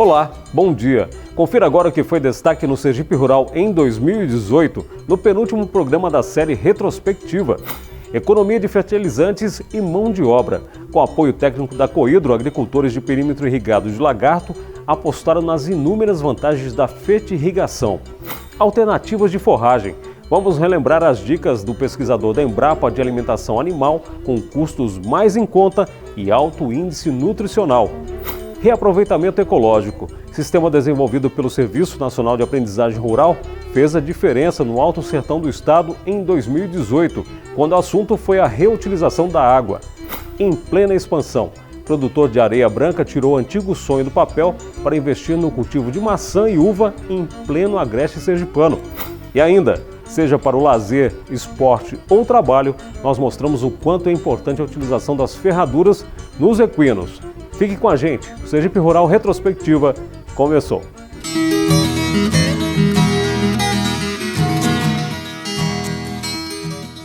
Olá, bom dia. Confira agora o que foi destaque no Sergipe Rural em 2018, no penúltimo programa da série Retrospectiva. Economia de fertilizantes e mão de obra. Com apoio técnico da Cohidro, agricultores de perímetro irrigado de Lagarto apostaram nas inúmeras vantagens da fertirrigação. Alternativas de forragem. Vamos relembrar as dicas do pesquisador da Embrapa de alimentação animal com custos mais em conta e alto índice nutricional. Reaproveitamento ecológico. Sistema desenvolvido pelo Serviço Nacional de Aprendizagem Rural fez a diferença no Alto Sertão do Estado em 2018, quando o assunto foi a reutilização da água. Em plena expansão, produtor de areia branca tirou o antigo sonho do papel para investir no cultivo de maçã e uva em pleno agreste sergipano. E ainda, seja para o lazer, esporte ou trabalho, nós mostramos o quanto é importante a utilização das ferraduras nos equinos. Fique com a gente, o Sergipe Rural Retrospectiva começou.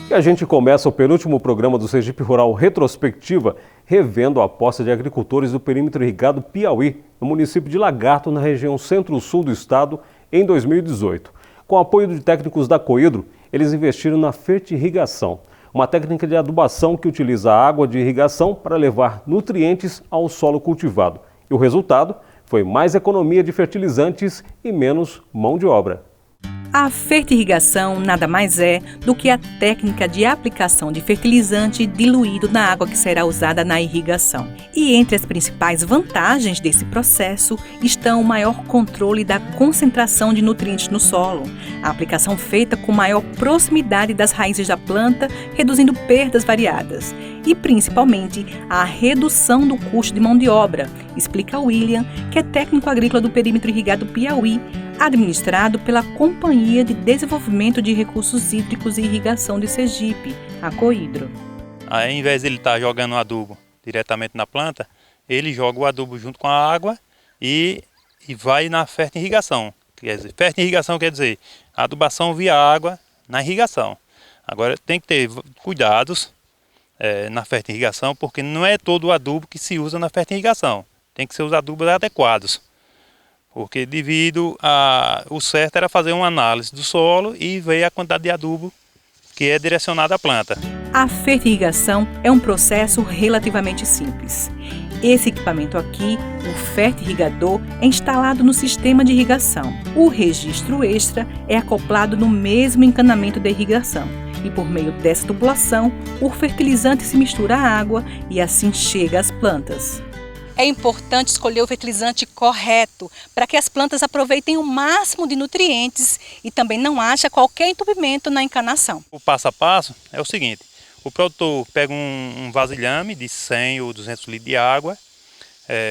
E a gente começa o penúltimo programa do Sergipe Rural Retrospectiva, revendo a posse de agricultores do perímetro irrigado Piauí, no município de Lagarto, na região centro-sul do estado, em 2018. Com apoio de técnicos da Cohidro, eles investiram na fertirrigação, uma técnica de adubação que utiliza a água de irrigação para levar nutrientes ao solo cultivado. E o resultado foi mais economia de fertilizantes e menos mão de obra. A fertirrigação nada mais é do que a técnica de aplicação de fertilizante diluído na água que será usada na irrigação. E entre as principais vantagens desse processo estão o maior controle da concentração de nutrientes no solo, a aplicação feita com maior proximidade das raízes da planta, reduzindo perdas variadas, e principalmente a redução do custo de mão de obra, explica William, que é técnico agrícola do perímetro irrigado Piauí, administrado pela Companhia de Desenvolvimento de Recursos Hídricos e Irrigação de Sergipe, a Cohidro. Ao invés de ele estar jogando o adubo diretamente na planta, ele joga o adubo junto com a água e vai na fertirrigação. Fertirrigação quer dizer adubação via água na irrigação. Agora tem que ter cuidados na fertirrigação, porque não é todo o adubo que se usa na fertirrigação. Tem que ser os adubos adequados. Porque o certo era fazer uma análise do solo e ver a quantidade de adubo que é direcionada à planta. A fertirrigação é um processo relativamente simples. Esse equipamento aqui, o fertirrigador, é instalado no sistema de irrigação. O registro extra é acoplado no mesmo encanamento da irrigação. E por meio dessa tubulação, o fertilizante se mistura à água e assim chega às plantas. É importante escolher o fertilizante correto para que as plantas aproveitem o máximo de nutrientes e também não haja qualquer entupimento na encanação. O passo a passo é o seguinte: o produtor pega um vasilhame de 100 ou 200 litros de água,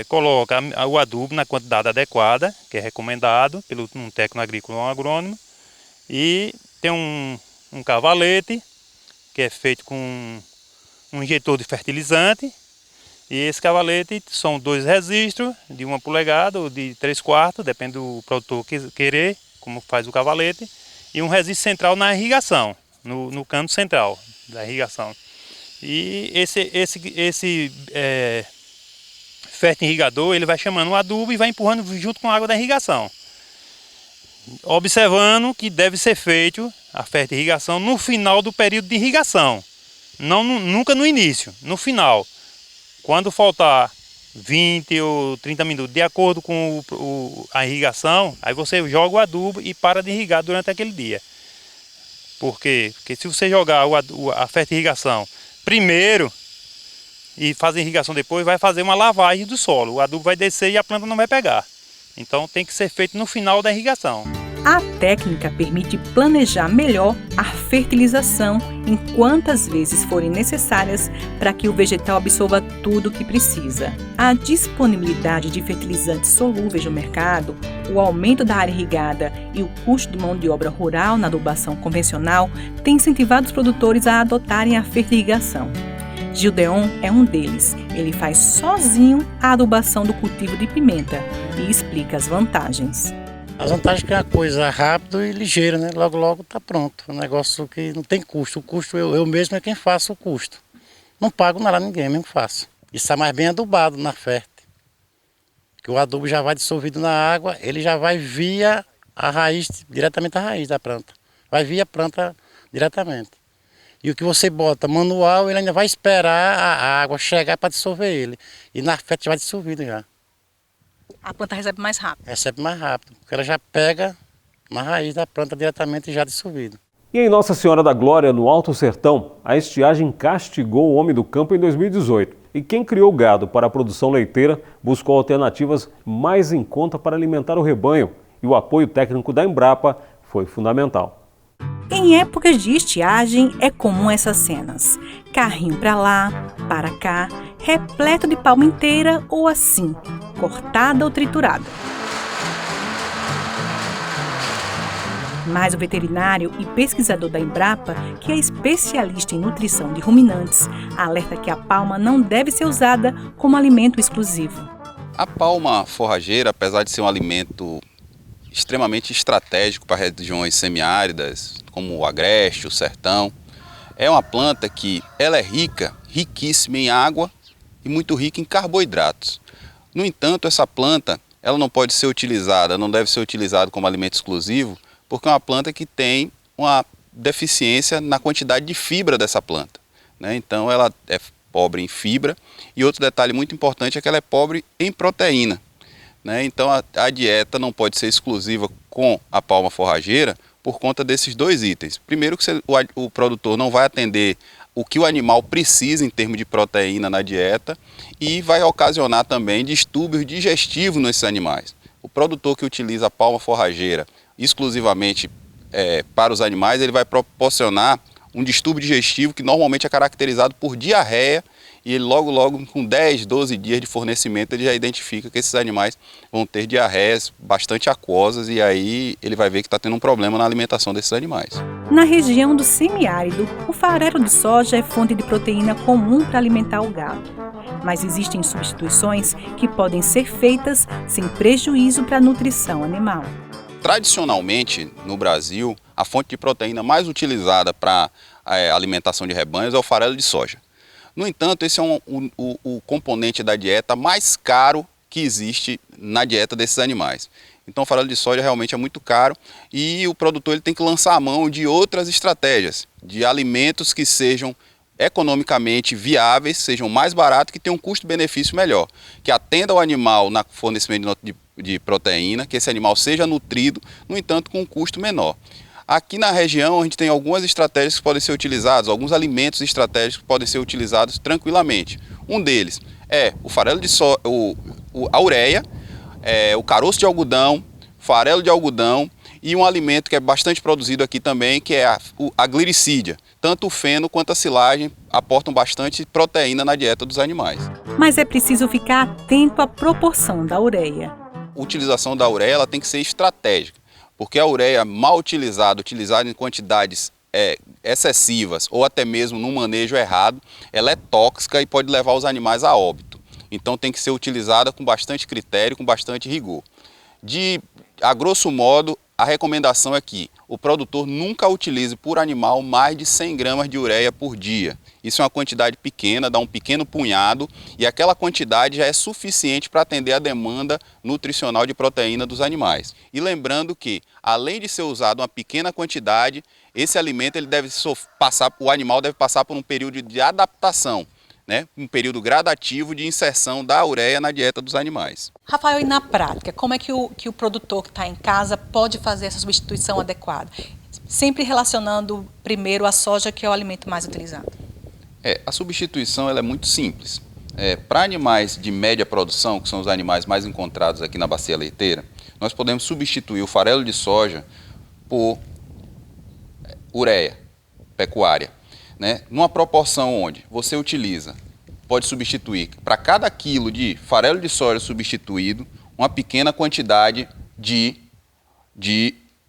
coloca o adubo na quantidade adequada, que é recomendado pelo um técnico agrícola ou um agrônomo, e tem um cavalete, que é feito com um injetor de fertilizante. E esse cavalete são 2 registros de 1 polegada ou de 3/4, depende do produtor querer, como faz o cavalete, e um registro central na irrigação, no cano central da irrigação. E esse fertirrigador, ele vai chamando o adubo e vai empurrando junto com a água da irrigação. Observando que deve ser feito a fertirrigação no final do período de irrigação, nunca no início, no final. Quando faltar 20 ou 30 minutos, de acordo com a irrigação, aí você joga o adubo e para de irrigar durante aquele dia. Por quê? Porque se você jogar a fertirrigação primeiro e fazer irrigação depois, vai fazer uma lavagem do solo. O adubo vai descer e a planta não vai pegar. Então tem que ser feito no final da irrigação. A técnica permite planejar melhor a fertilização em quantas vezes forem necessárias para que o vegetal absorva tudo o que precisa. A disponibilidade de fertilizantes solúveis no mercado, o aumento da área irrigada e o custo de mão de obra rural na adubação convencional têm incentivado os produtores a adotarem a fertirrigação. Gildeon é um deles. Ele faz sozinho a adubação do cultivo de pimenta e explica as vantagens. As vantagens é que é uma coisa rápida e ligeira, né? Logo está pronto. Um negócio que não tem custo. O custo eu mesmo é quem faço o custo. Não pago nada a ninguém, mesmo faço. E sai mais bem adubado na fértil. que o adubo já vai dissolvido na água, ele já vai via a raiz, diretamente a raiz da planta. Vai via a planta diretamente. E o que você bota manual, ele ainda vai esperar a água chegar para dissolver ele. E na frente já vai dissolvido já. A planta recebe mais rápido. Recebe mais rápido, porque ela já pega na raiz da planta diretamente já dissolvido. E em Nossa Senhora da Glória, no Alto Sertão, a estiagem castigou o homem do campo em 2018. E quem criou gado para a produção leiteira buscou alternativas mais em conta para alimentar o rebanho. E o apoio técnico da Embrapa foi fundamental. Em épocas de estiagem, é comum essas cenas. Carrinho para lá, para cá, repleto de palma inteira ou assim, cortada ou triturada. Mas o veterinário e pesquisador da Embrapa, que é especialista em nutrição de ruminantes, alerta que a palma não deve ser usada como alimento exclusivo. A palma forrageira, apesar de ser um alimento extremamente estratégico para regiões semiáridas, como o agreste, o sertão, é uma planta que ela é riquíssima em água e muito rica em carboidratos. No entanto, essa planta ela não pode ser utilizada, não deve ser utilizada como alimento exclusivo, porque é uma planta que tem uma deficiência na quantidade de fibra dessa planta, né? Então ela é pobre em fibra e outro detalhe muito importante é que ela é pobre em proteína, né? Então a dieta não pode ser exclusiva com a palma forrageira por conta desses dois itens. Primeiro que o produtor não vai atender o que o animal precisa em termos de proteína na dieta e vai ocasionar também distúrbios digestivos nesses animais. O produtor que utiliza a palma forrageira exclusivamente para os animais, ele vai proporcionar um distúrbio digestivo que normalmente é caracterizado por diarreia e ele logo com 10, 12 dias de fornecimento ele já identifica que esses animais vão ter diarreias bastante aquosas e aí ele vai ver que está tendo um problema na alimentação desses animais. Na região do semiárido, o farelo de soja é fonte de proteína comum para alimentar o gado. Mas existem substituições que podem ser feitas sem prejuízo para a nutrição animal. Tradicionalmente, no Brasil, a fonte de proteína mais utilizada para alimentação de rebanhos é o farelo de soja. No entanto, esse é o componente da dieta mais caro que existe na dieta desses animais. Então o farelo de soja realmente é muito caro e o produtor ele tem que lançar a mão de outras estratégias, de alimentos que sejam economicamente viáveis, sejam mais baratos, que tenham um custo-benefício melhor, que atenda ao animal no fornecimento de proteína, que esse animal seja nutrido, no entanto com um custo menor. Aqui na região a gente tem algumas estratégias que podem ser utilizadas, alguns alimentos estratégicos que podem ser utilizados tranquilamente. Um deles é o farelo de soja, a ureia, o caroço de algodão, farelo de algodão e um alimento que é bastante produzido aqui também, que é a glicídia. Tanto o feno quanto a silagem aportam bastante proteína na dieta dos animais. Mas é preciso ficar atento à proporção da ureia. A utilização da ureia ela tem que ser estratégica, porque a ureia mal utilizada em quantidades excessivas ou até mesmo num manejo errado, ela é tóxica e pode levar os animais a óbito. Então tem que ser utilizada com bastante critério, com bastante rigor. A grosso modo, a recomendação é que o produtor nunca utilize por animal mais de 100 gramas de ureia por dia. Isso é uma quantidade pequena, dá um pequeno punhado e aquela quantidade já é suficiente para atender a demanda nutricional de proteína dos animais. E lembrando que, além de ser usado uma pequena quantidade, esse alimento o animal deve passar por um período de adaptação, né? Um período gradativo de inserção da ureia na dieta dos animais. Rafael, e na prática, como é que o produtor que está em casa pode fazer essa substituição adequada? Sempre relacionando primeiro a soja, que é o alimento mais utilizado. A substituição ela é muito simples. Para animais de média produção, que são os animais mais encontrados aqui na bacia leiteira, nós podemos substituir o farelo de soja por ureia pecuária, né? Numa proporção onde você pode substituir para cada quilo de farelo de soja substituído uma pequena quantidade de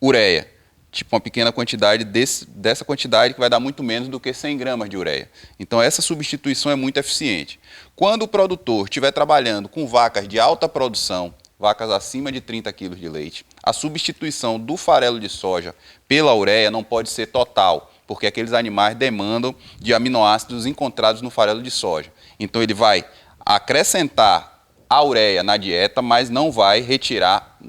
ureia. Tipo uma pequena quantidade dessa quantidade que vai dar muito menos do que 100 gramas de ureia. Então essa substituição é muito eficiente. Quando o produtor estiver trabalhando com vacas de alta produção, vacas acima de 30 quilos de leite, a substituição do farelo de soja pela ureia não pode ser total, porque aqueles animais demandam de aminoácidos encontrados no farelo de soja. Então ele vai acrescentar a ureia na dieta, mas não vai retirar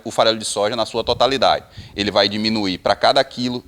o farelo de soja na sua totalidade. Ele vai diminuir para cada quilo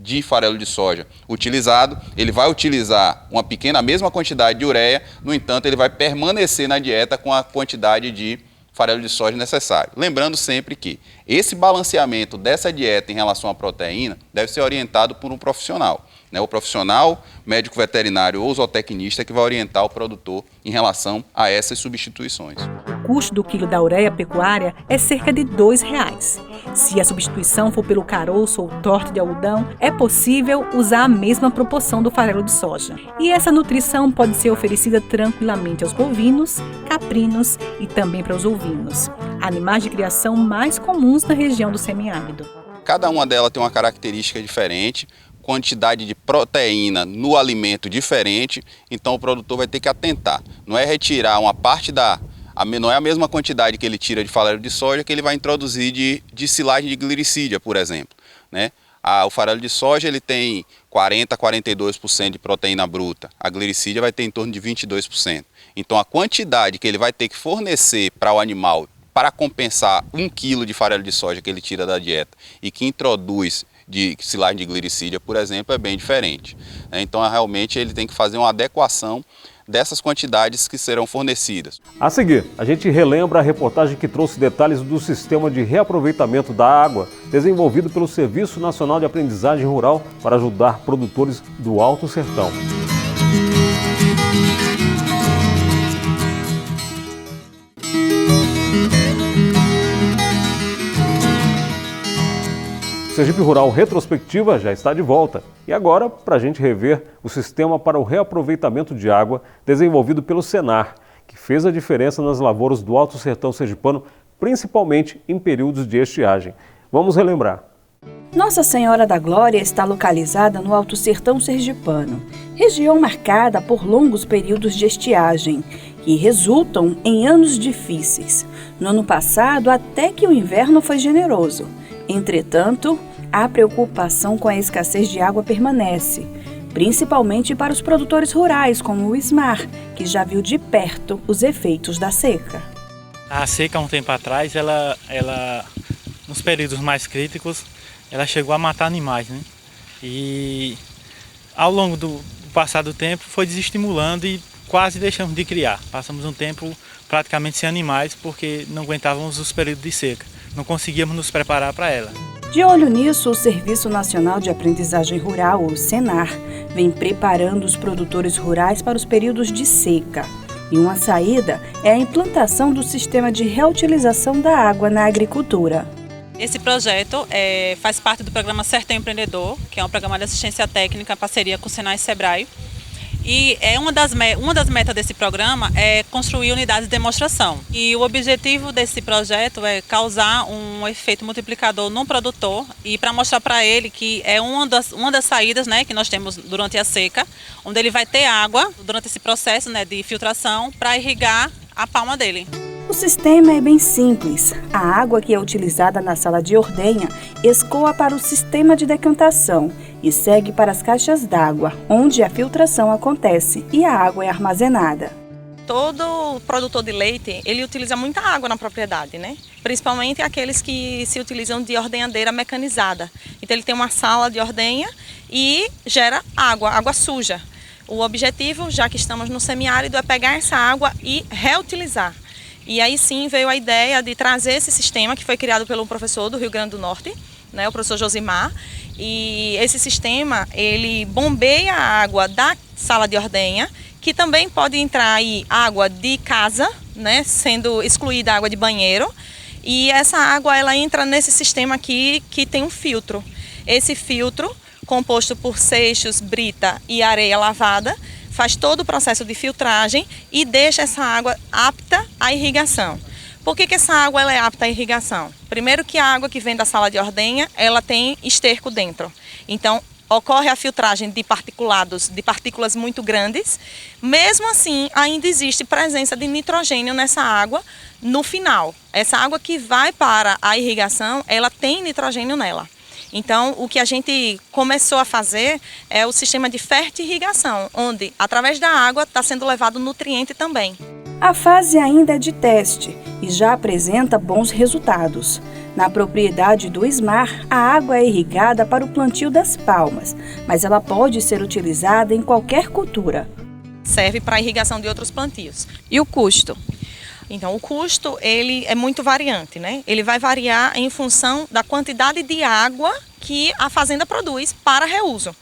de farelo de soja utilizado, ele vai utilizar a mesma quantidade de ureia, no entanto, ele vai permanecer na dieta com a quantidade de farelo de soja necessário. Lembrando sempre que esse balanceamento dessa dieta em relação à proteína deve ser orientado por um profissional, né? O profissional, médico veterinário ou zootecnista que vai orientar o produtor em relação a essas substituições. O custo do quilo da ureia pecuária é cerca de R$ 2,00. Se a substituição for pelo caroço ou torte de algodão, é possível usar a mesma proporção do farelo de soja. E essa nutrição pode ser oferecida tranquilamente aos bovinos, caprinos e também para os ovinos, animais de criação mais comuns na região do semiárido. Cada uma delas tem uma característica diferente, quantidade de proteína no alimento diferente, então o produtor vai ter que atentar. Não é retirar uma parte não é a mesma quantidade que ele tira de farelo de soja que ele vai introduzir de silagem de glicídia, por exemplo, né? O farelo de soja ele tem 40% a 42% de proteína bruta, a glicídia vai ter em torno de 22%. Então a quantidade que ele vai ter que fornecer para o animal para compensar 1 kg de farelo de soja que ele tira da dieta e que introduz de silagem de glicídia, por exemplo, é bem diferente. Então realmente ele tem que fazer uma adequação dessas quantidades que serão fornecidas. A seguir, a gente relembra a reportagem que trouxe detalhes do sistema de reaproveitamento da água desenvolvido pelo Serviço Nacional de Aprendizagem Rural para ajudar produtores do Alto Sertão. Sergipe Rural Retrospectiva já está de volta. E agora, para a gente rever o sistema para o reaproveitamento de água desenvolvido pelo Senar, que fez a diferença nas lavouras do Alto Sertão sergipano, principalmente em períodos de estiagem. Vamos relembrar. Nossa Senhora da Glória está localizada no Alto Sertão sergipano, região marcada por longos períodos de estiagem, que resultam em anos difíceis. No ano passado, até que o inverno foi generoso. Entretanto, a preocupação com a escassez de água permanece, principalmente para os produtores rurais, como o Ismar, que já viu de perto os efeitos da seca. A seca, há um tempo atrás, ela nos períodos mais críticos, ela chegou a matar animais, né? E ao longo do passar do tempo foi desestimulando e quase deixamos de criar. Passamos um tempo praticamente sem animais porque não aguentávamos os períodos de seca. Não conseguíamos nos preparar para ela. De olho nisso, o Serviço Nacional de Aprendizagem Rural, o Senar, vem preparando os produtores rurais para os períodos de seca. E uma saída é a implantação do sistema de reutilização da água na agricultura. Esse projeto faz parte do programa Sertão Empreendedor, que é um programa de assistência técnica em parceria com o Senai e Sebrae. E uma das metas desse programa é construir unidades de demonstração. E o objetivo desse projeto é causar um efeito multiplicador no produtor e para mostrar para ele que é uma das saídas, né, que nós temos durante a seca, onde ele vai ter água durante esse processo, né, de filtração para irrigar a palma dele. O sistema é bem simples. A água que é utilizada na sala de ordenha escoa para o sistema de decantação e segue para as caixas d'água, onde a filtração acontece e a água é armazenada. Todo produtor de leite, ele utiliza muita água na propriedade, né? Principalmente aqueles que se utilizam de ordenhadeira mecanizada. Então ele tem uma sala de ordenha e gera água suja. O objetivo, já que estamos no semiárido, é pegar essa água e reutilizar. E aí sim veio a ideia de trazer esse sistema que foi criado pelo professor do Rio Grande do Norte, né, o professor Josimar. E esse sistema, ele bombeia a água da sala de ordenha, que também pode entrar aí água de casa, né, sendo excluída a água de banheiro. E essa água, ela entra nesse sistema aqui que tem um filtro. Esse filtro, composto por seixos, brita e areia lavada, faz todo o processo de filtragem e deixa essa água apta à irrigação. Por que essa água ela é apta à irrigação? Primeiro que a água que vem da sala de ordenha, ela tem esterco dentro. Então, ocorre a filtragem de particulados, de partículas muito grandes. Mesmo assim, ainda existe presença de nitrogênio nessa água no final. Essa água que vai para a irrigação, ela tem nitrogênio nela. Então, o que a gente começou a fazer é o sistema de fertirrigação, onde, através da água, está sendo levado nutriente também. A fase ainda é de teste e já apresenta bons resultados. Na propriedade do Ismar, a água é irrigada para o plantio das palmas, mas ela pode ser utilizada em qualquer cultura. Serve para a irrigação de outros plantios. E o custo? Então, o custo ele é muito variante, né? Ele vai variar em função da quantidade de água que a fazenda produz para reuso.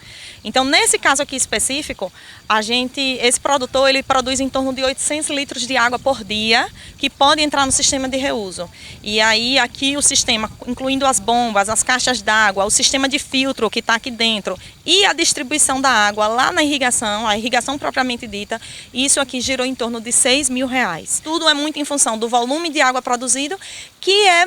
Então, nesse caso aqui específico, esse produtor ele produz em torno de 800 litros de água por dia, que pode entrar no sistema de reuso. E aí aqui o sistema, incluindo as bombas, as caixas d'água, o sistema de filtro que está aqui dentro e a distribuição da água lá na irrigação, a irrigação propriamente dita, isso aqui girou em torno de R$6.000. Tudo é muito em função do volume de água produzido, que é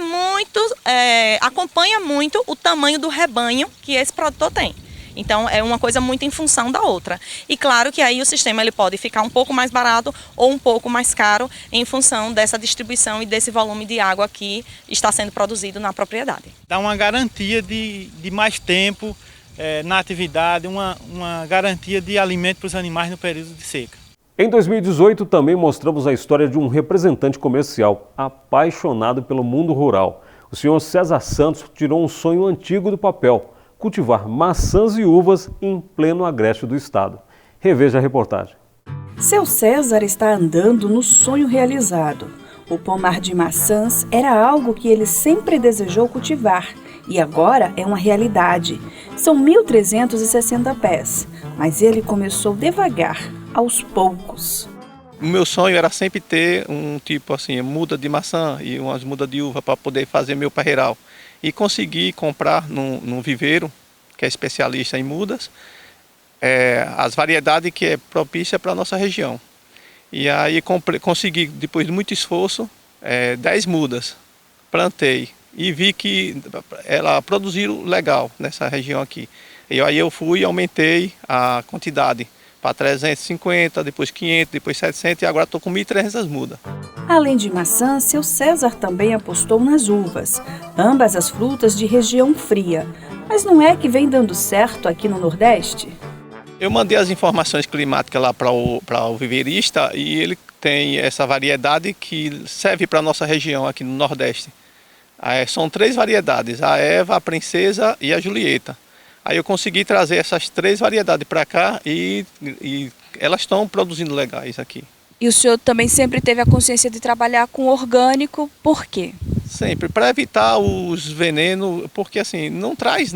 acompanha muito o tamanho do rebanho que esse produtor tem. Então, é uma coisa muito em função da outra. E claro que aí o sistema ele pode ficar um pouco mais barato ou um pouco mais caro em função dessa distribuição e desse volume de água que está sendo produzido na propriedade. Dá uma garantia de mais tempo na atividade, uma garantia de alimento para os animais no período de seca. Em 2018, também mostramos a história de um representante comercial apaixonado pelo mundo rural. O senhor César Santos tirou um sonho antigo do papel: cultivar maçãs e uvas em pleno agreste do estado. Reveja a reportagem. Seu César está andando no sonho realizado. O pomar de maçãs era algo que ele sempre desejou cultivar e agora é uma realidade. São 1.360 pés, mas ele começou devagar, aos poucos. O meu sonho era sempre ter um tipo assim, muda de maçã e umas mudas de uva para poder fazer meu parreiral. E consegui comprar num viveiro, que é especialista em mudas, as variedades que é propícia para a nossa região. E aí consegui, depois de muito esforço, 10 mudas, plantei e vi que ela produziu legal nessa região aqui. E aí eu fui e aumentei a quantidade para 350, depois 500, depois 700 e agora estou com 1.300 mudas. Além de maçã, seu César também apostou nas uvas, ambas as frutas de região fria. Mas não é que vem dando certo aqui no Nordeste? Eu mandei as informações climáticas lá para o viveirista e ele tem essa variedade que serve para a nossa região aqui no Nordeste. São 3 variedades, a Eva, a Princesa e a Julieta. Aí eu consegui trazer essas 3 variedades para cá e elas estão produzindo legais aqui. E o senhor também sempre teve a consciência de trabalhar com orgânico, por quê? Sempre, para evitar os venenos, porque assim, não traz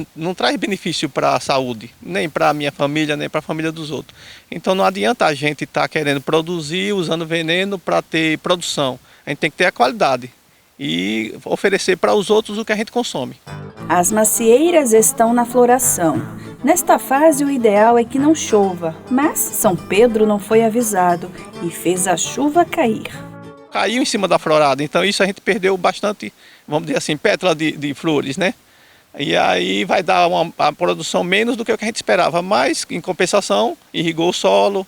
benefício para a saúde, nem para a minha família, nem para a família dos outros. Então não adianta a gente estar querendo produzir usando veneno para ter produção. A gente tem que ter a qualidade e oferecer para os outros o que a gente consome. As macieiras estão na floração. Nesta fase, o ideal é que não chova, mas São Pedro não foi avisado e fez a chuva cair. Caiu em cima da florada, então isso a gente perdeu bastante, vamos dizer assim, pétala de flores, né? E aí vai dar uma produção menos do que o que a gente esperava, mas em compensação, irrigou o solo,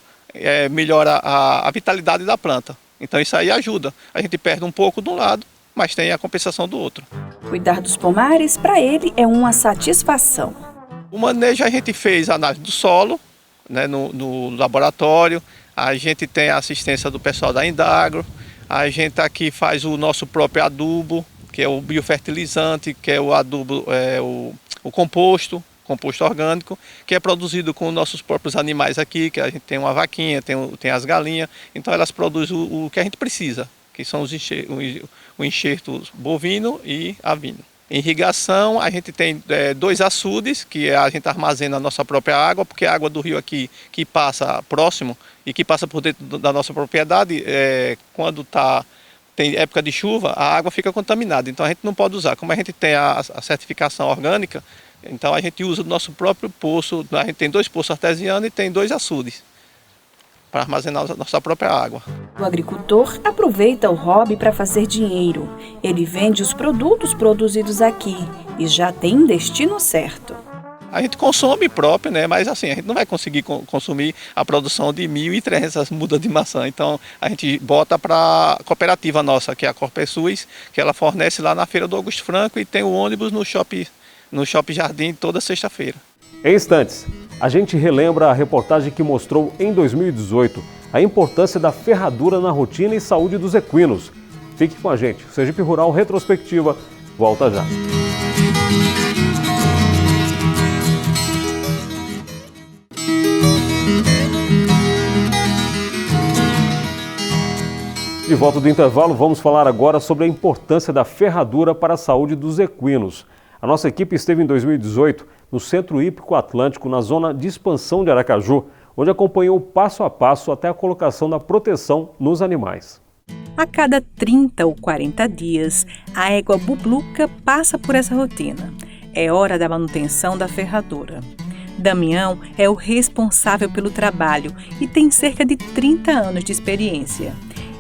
melhora a vitalidade da planta. Então isso aí ajuda. A gente perde um pouco de um lado, mas tem a compensação do outro. Cuidar dos pomares, para ele, é uma satisfação. O manejo a gente fez a análise do solo, né, no laboratório, a gente tem a assistência do pessoal da Indagro, a gente aqui faz o nosso próprio adubo, que é o biofertilizante, que é o adubo, o composto orgânico, que é produzido com nossos próprios animais aqui, que a gente tem uma vaquinha, tem as galinhas, então elas produzem o que a gente precisa, que são o enxerto bovino e avino. Em irrigação, a gente tem 2 açudes, que a gente armazena a nossa própria água, porque a água do rio aqui, que passa próximo e que passa por dentro da nossa propriedade, quando tem época de chuva, a água fica contaminada, então a gente não pode usar. Como a gente tem a certificação orgânica, então a gente usa o nosso próprio poço, a gente tem 2 poços artesianos e tem 2 açudes para armazenar a nossa própria água. O agricultor aproveita o hobby para fazer dinheiro. Ele vende os produtos produzidos aqui e já tem destino certo. A gente consome próprio, né? Mas assim, a gente não vai conseguir consumir a produção de 1.300 mudas de maçã. Então a gente bota para a cooperativa nossa, que é a Corpesus, que ela fornece lá na Feira do Augusto Franco e tem o ônibus no Shopping Jardim toda sexta-feira. Em instantes, a gente relembra a reportagem que mostrou em 2018 a importância da ferradura na rotina e saúde dos equinos. Fique com a gente. O Sergipe Rural Retrospectiva volta já. De volta do intervalo, vamos falar agora sobre a importância da ferradura para a saúde dos equinos. A nossa equipe esteve em 2018 no Centro Hípico Atlântico, na zona de expansão de Aracaju, onde acompanhou passo a passo até a colocação da proteção nos animais. A cada 30 ou 40 dias, a égua Bubluca passa por essa rotina. É hora da manutenção da ferradura. Damião é o responsável pelo trabalho e tem cerca de 30 anos de experiência.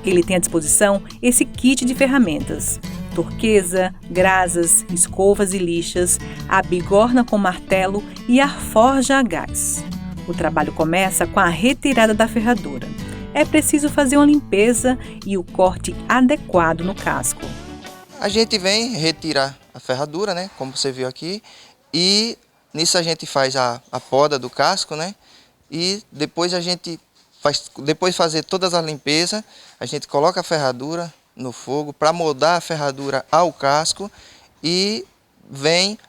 Ele tem à disposição esse kit de ferramentas: turquesa, grasas, escovas e lixas, a bigorna com martelo e a forja a gás. O trabalho começa com a retirada da ferradura. É preciso fazer uma limpeza e o corte adequado no casco. A gente vem retirar a ferradura, né, como você viu aqui, e nisso a gente faz a poda do casco, né, e depois depois de fazer todas as limpezas, a gente coloca a ferradura no fogo para moldar a ferradura ao casco e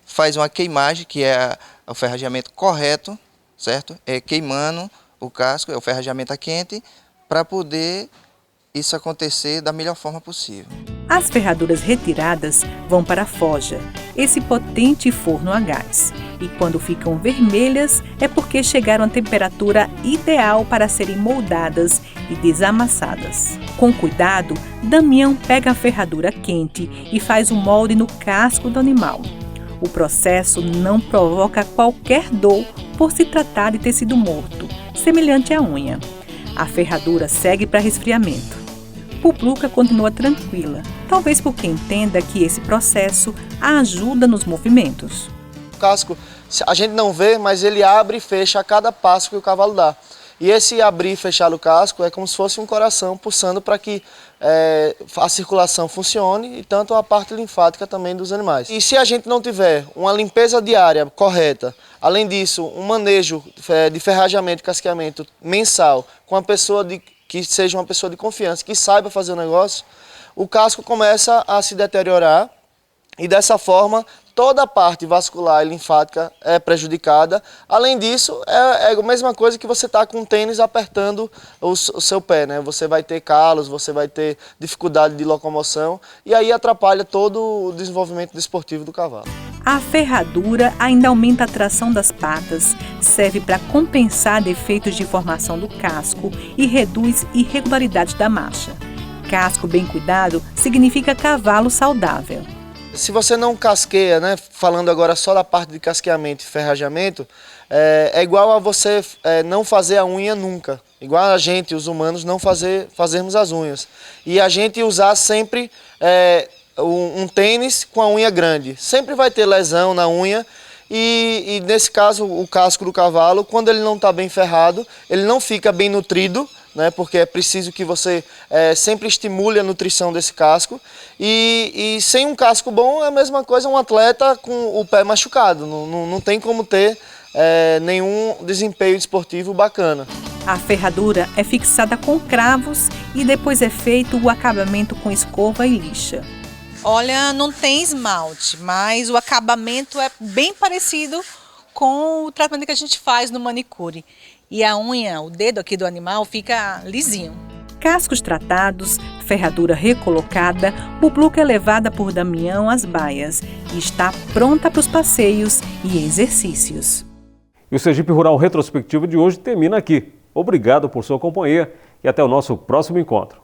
faz uma queimagem, que é o ferrageamento correto, certo? É queimando o casco, é o ferrageamento a quente, para poder isso acontecer da melhor forma possível. As ferraduras retiradas vão para a forja, esse potente forno a gás. E quando ficam vermelhas é porque chegaram à temperatura ideal para serem moldadas e desamassadas. Com cuidado, Damião pega a ferradura quente e faz o molde no casco do animal. O processo não provoca qualquer dor por se tratar de tecido morto, semelhante à unha. A ferradura segue para resfriamento. Bubluca continua tranquila, talvez porque entenda que esse processo a ajuda nos movimentos. O casco a gente não vê, mas ele abre e fecha a cada passo que o cavalo dá. E esse abrir e fechar o casco é como se fosse um coração pulsando para que a circulação funcione e tanto a parte linfática também dos animais. E se a gente não tiver uma limpeza diária correta, além disso, um manejo de ferrageamento e casqueamento mensal com uma pessoa que seja uma pessoa de confiança, que saiba fazer o negócio, o casco começa a se deteriorar e dessa forma toda a parte vascular e linfática é prejudicada. Além disso, é a mesma coisa que você está com um tênis apertando o seu pé, né? Você vai ter calos, você vai ter dificuldade de locomoção e aí atrapalha todo o desenvolvimento desportivo do cavalo. A ferradura ainda aumenta a tração das patas, serve para compensar defeitos de formação do casco e reduz irregularidades da marcha. Casco bem cuidado significa cavalo saudável. Se você não casqueia, né, falando agora só da parte de casqueamento e ferrageamento, é igual a você não fazer a unha nunca. Igual a gente, os humanos, não fazermos as unhas. E a gente usar sempre um tênis com a unha grande. Sempre vai ter lesão na unha e nesse caso o casco do cavalo, quando ele não está bem ferrado, ele não fica bem nutrido, né, porque é preciso que você sempre estimule a nutrição desse casco. E sem um casco bom é a mesma coisa um atleta com o pé machucado. Não tem como ter nenhum desempenho esportivo bacana. A ferradura é fixada com cravos e depois é feito o acabamento com escova e lixa. Olha, não tem esmalte, mas o acabamento é bem parecido com o tratamento que a gente faz no manicure. E a unha, o dedo aqui do animal fica lisinho. Cascos tratados, ferradura recolocada, Bubluca é levada por Damião às baias e está pronta para os passeios e exercícios. E o Sergipe Rural Retrospectiva de hoje termina aqui. Obrigado por sua companhia e até o nosso próximo encontro.